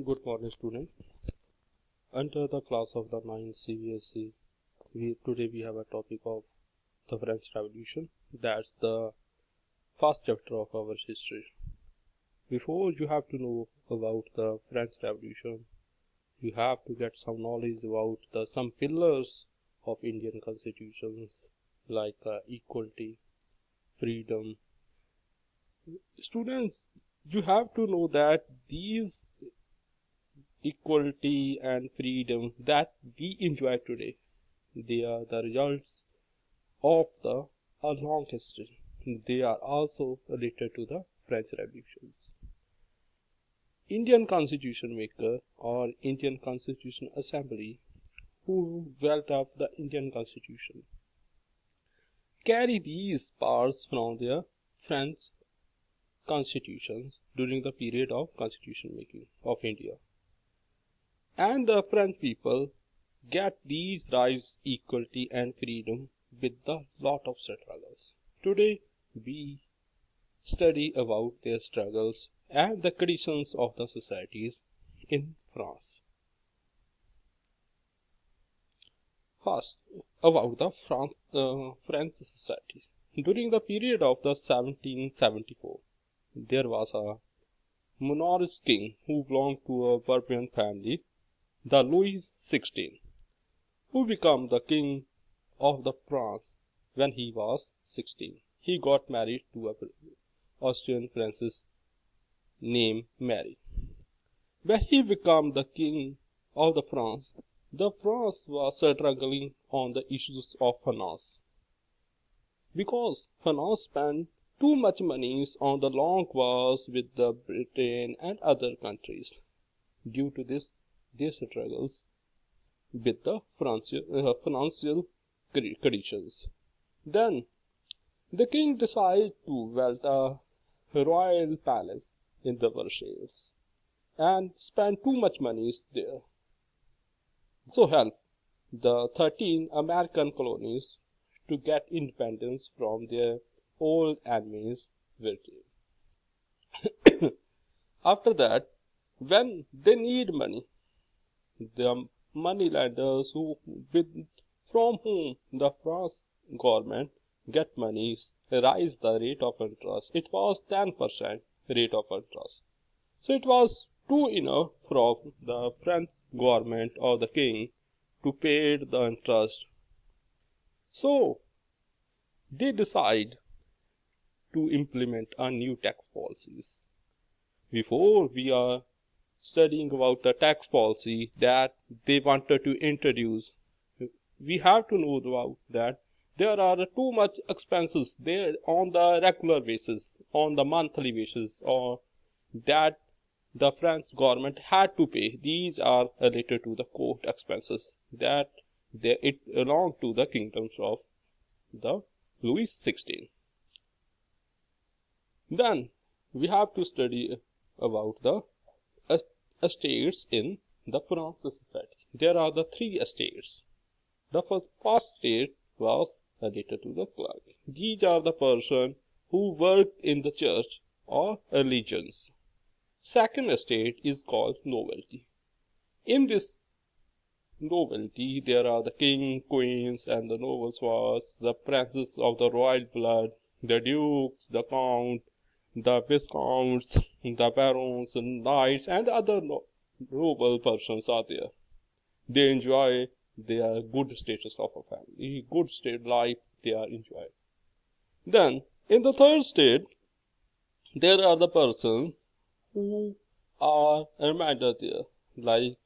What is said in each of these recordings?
Good morning, students. Under the class of the 9th CBSE, today we have a topic of the French Revolution. That's the first chapter of our history. Before you have to know about the French Revolution, you have to get some knowledge about some pillars of Indian constitutions like equality, freedom. Students, you have to know that these equality and freedom that we enjoy today, they are the results of a long history. They are also related to the French revolutions. Indian constitution maker or Indian Constitution Assembly, who built up the Indian constitution, carry these parts from their French constitutions during the period of constitution making of India. And the French people get these rights, equality and freedom with a lot of struggles. Today we study about their struggles and the conditions of the societies in France. First, about the French society. During the period of the 1774, there was a monarch king who belonged to a Bourbon family, the Louis XVI, who became the king of the France when he was 16. He got married to an Austrian princess named Mary. When he became the king of the France was struggling on the issues of finance, because France spent too much money on the long wars with the Britain and other countries. Due to this, their struggles with the financial conditions. Then the king decided to build a royal palace in the Versailles and spend too much money there. So help the 13 American colonies to get independence from their old enemies, Britain. After that, when they need money, the moneylenders from whom the France government get monies raise the rate of interest. It was 10% rate of interest. So it was too enough from the French government or the king to pay the interest. So they decide to implement a new tax policies. Before we are studying about the tax policy that they wanted to introduce, we have to know about that there are too much expenses there on the regular basis, on the monthly basis, or that the French government had to pay. These are related to the court expenses that it belonged to the kingdoms of the Louis XVI. Then we have to study about the estates in the French society. There are the three estates. The first estate was related to the clergy. These are the persons who worked in the church or religions. Second estate is called nobility. In this nobility, there are the king, queens, and the nobles was the princes of the royal blood, the dukes, the count, the viscounts, the barons, and knights, and other noble persons are there. They enjoy their good status of a family, good state life they are enjoying. Then, in the third state, there are the persons who are remainder there, like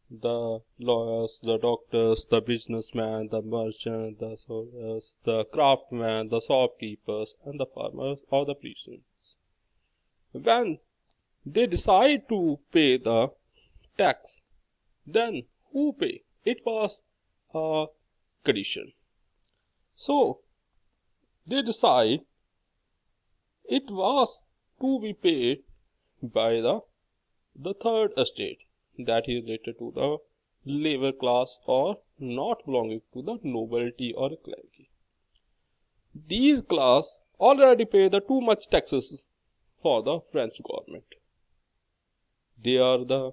the lawyers, the doctors, the businessmen, the merchants, the soldiers, the craftsmen, the shopkeepers, and the farmers or the peasants. When they decide to pay the tax, then who pay? It was a condition. So they decide it was to be paid by the third estate, that is related to the labor class or not belonging to the nobility or clergy. These class already pay the too much taxes for the French government. They are the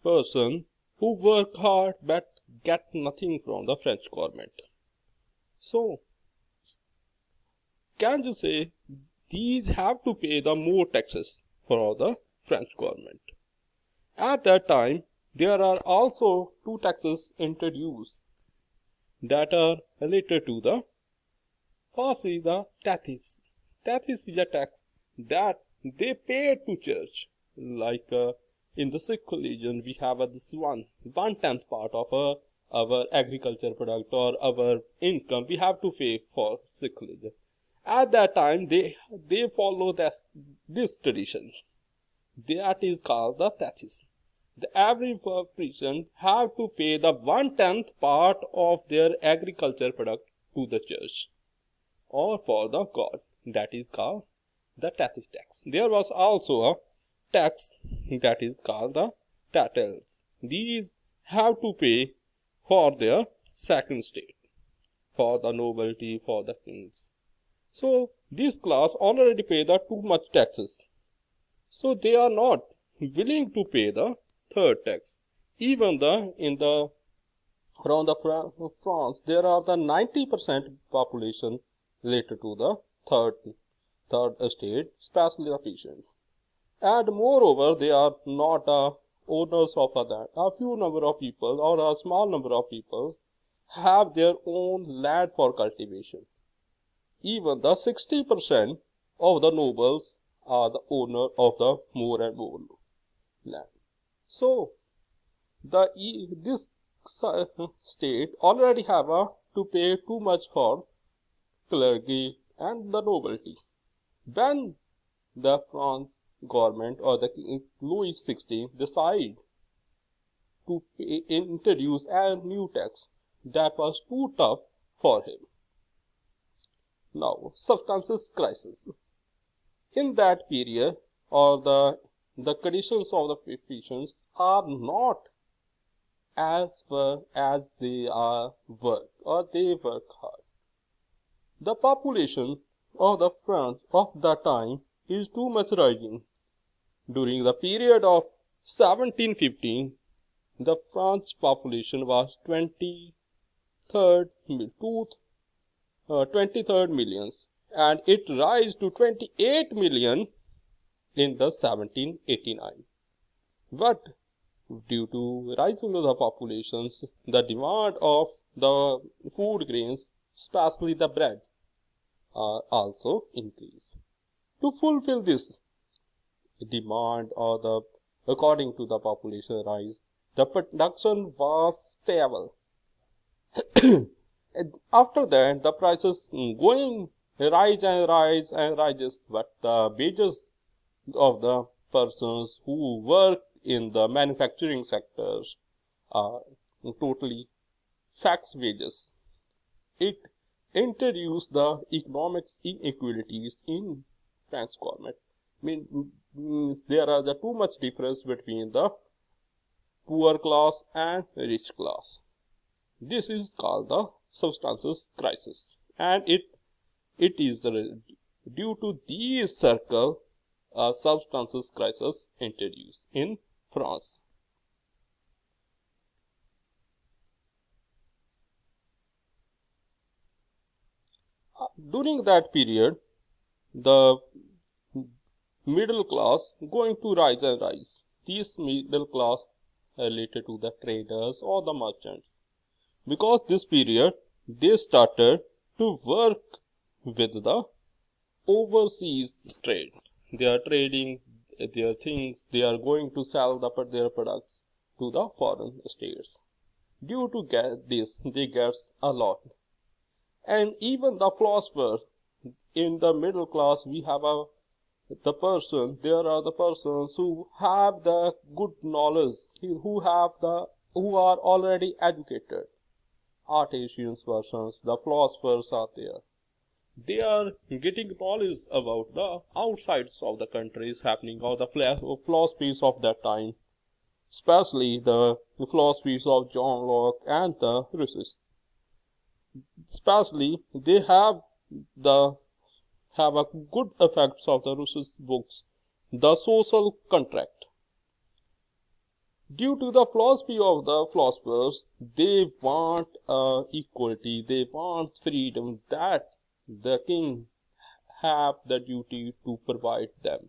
person who work hard but get nothing from the French government. So, can you say these have to pay the more taxes for the French government? At that time, there are also two taxes introduced that are related to the first is the taxes. Taxes is a tax that they pay to church. Like in the Sikh religion, we have this one-tenth part of our agriculture product or our income we have to pay for Sikh religion. At that time, they follow this tradition. That is called the taxes. The average person have to pay the one-tenth part of their agriculture product to the church or for the God. That is called the taxes tax. There was also a tax that is called the tattles. These have to pay for their second state, for the nobility, for the kings. So this class already pay the too much taxes. So they are not willing to pay the third tax. Even around France, there are the 90% population related to the third estate, especially the peasants. And moreover, they are not owners of that. A few number of people or a small number of people have their own land for cultivation. Even the 60% of the nobles are the owner of the more and more land. So, this state already have to pay too much for clergy and the nobility. When the France government or the King Louis XVI decide to introduce a new tax that was too tough for him. Now, substances crisis. In that period, or the conditions of the patients are not as well as they are work or they work hard. The population of the France of that time is too much rising. During the period of 1715, the French population was 23rd millions, and it rise to 28 million in the 1789. But due to rising of the populations, the demand of the food grains, especially the bread, are also increased. To fulfill this demand or according to the population rise, the production was stable. After that, the prices going rise and rise and rises, but the wages of the persons who work in the manufacturing sectors are totally fixed wages. It introduced the economic inequalities in French government. Means there are the too much difference between the poor class and rich class. This is called the substances crisis, and it is due to these circle a substances crisis introduced in France. During that period, the middle class going to rise and rise. These middle class related to the traders or the merchants. Because this period, they started to work with the overseas trade. They are trading their things, they are going to sell their products to the foreign states. Due to get this, they get a lot. And even the philosophers in the middle class, we have there are the persons who have the good knowledge, who are already educated. Artisans persons, the philosophers are there. They are getting knowledge about the outsides of the countries happening or the philosophies of that time, especially the philosophies of John Locke and the Rousseau. Especially they have a good effects of the Rousseau's books, The Social Contract. Due to the philosophy of the philosophers, they want equality, they want freedom that the king have the duty to provide them.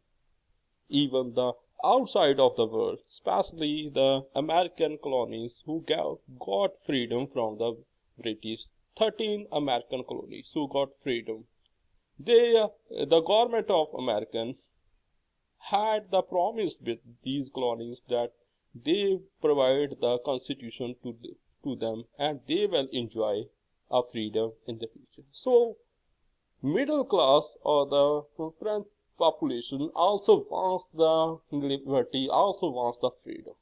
Even the outside of the world, especially the American colonies who got freedom from the British, 13 American colonies who got freedom. The government of American had the promise with these colonies that they provide the constitution to them and they will enjoy a freedom in the future. So middle class or the French population also wants the liberty, also wants the freedom.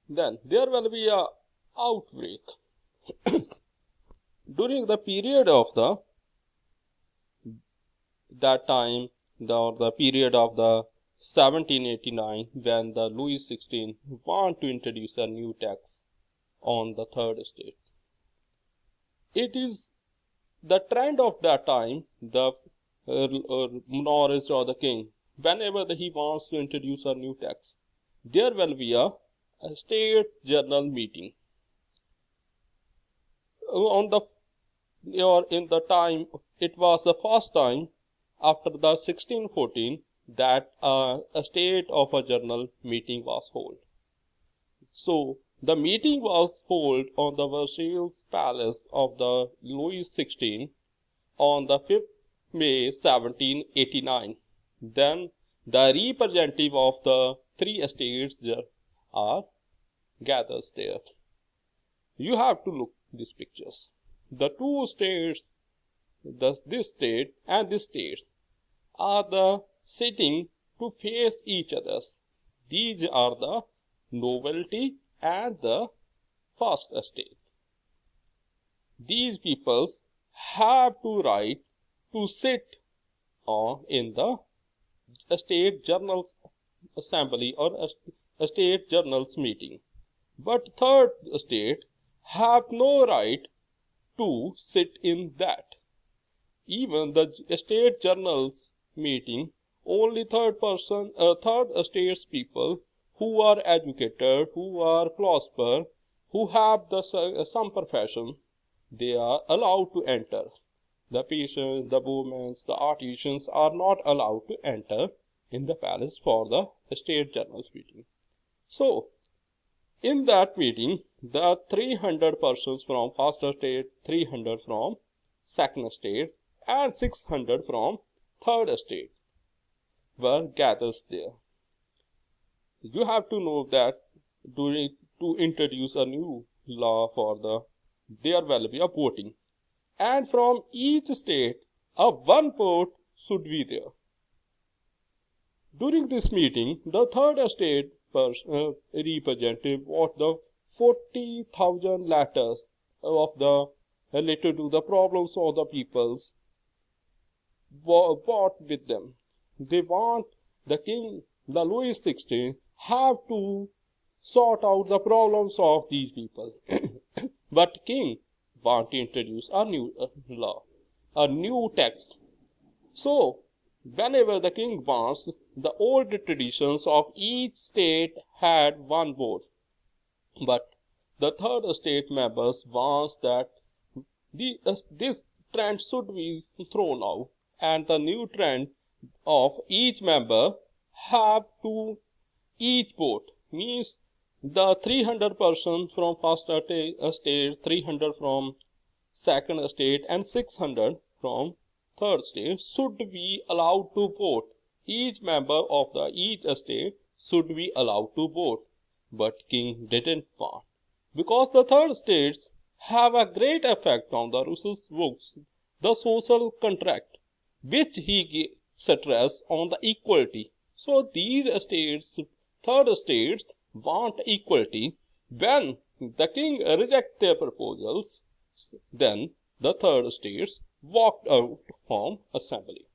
Then there will be a outbreak. During the period of that time, the period of the 1789, when the Louis XVI want to introduce a new tax on the third estate. It is the trend of that time, the monarch or the king, whenever he wants to introduce a new tax, there will be a state general meeting. In the time, it was the first time after the 1614 that a state of a general meeting was held. So the meeting was held on the Versailles Palace of the Louis XVI on the 5th May 1789. Then the representative of the three estates are gathered there. You have to look these pictures. The two states, this state and this state, are the sitting to face each other. These are the nobility and the first estate. These peoples have to right to sit in the state journals assembly or a state journals meeting. But third estate have no right to sit in that. Even the state journals meeting, only third estates people who are educated, who are philosopher, who have some profession, they are allowed to enter. The patients, the women, the artisans are not allowed to enter in the palace for the state journals meeting. So, in that meeting, the 300 persons from first estate, 300 from second estate, and 600 from third estate were gathered there. You have to know that to introduce a new law there will be a voting, and from each state a one vote should be there. During this meeting, the third estate representative wrote the 40,000 letters related to the problems of the peoples brought with them. They want the king, the Louis XVI, have to sort out the problems of these people. But king want to introduce a new law, a new text. So, whenever the king wants, the old traditions of each state had one vote. But the third estate members wants that this trend should be thrown out, and the new trend of each member have to each vote. Means the 300 persons from first estate, 300 from second estate, and 600 from third estate should be allowed to vote. Each member of each estate should be allowed to vote. But king didn't want, because the third estates have a great effect on the Rousseau's books, the social contract, which he stressed on the equality. So these estates, third estates, want equality. When the king rejected their proposals, then the third estates walked out from assembly.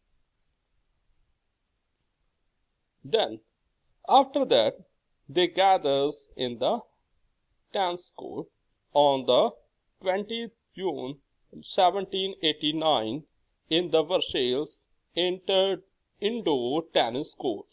Then, after that, they gathers in the 10th court on the 20th June 1789 in the Versailles indoor tennis court.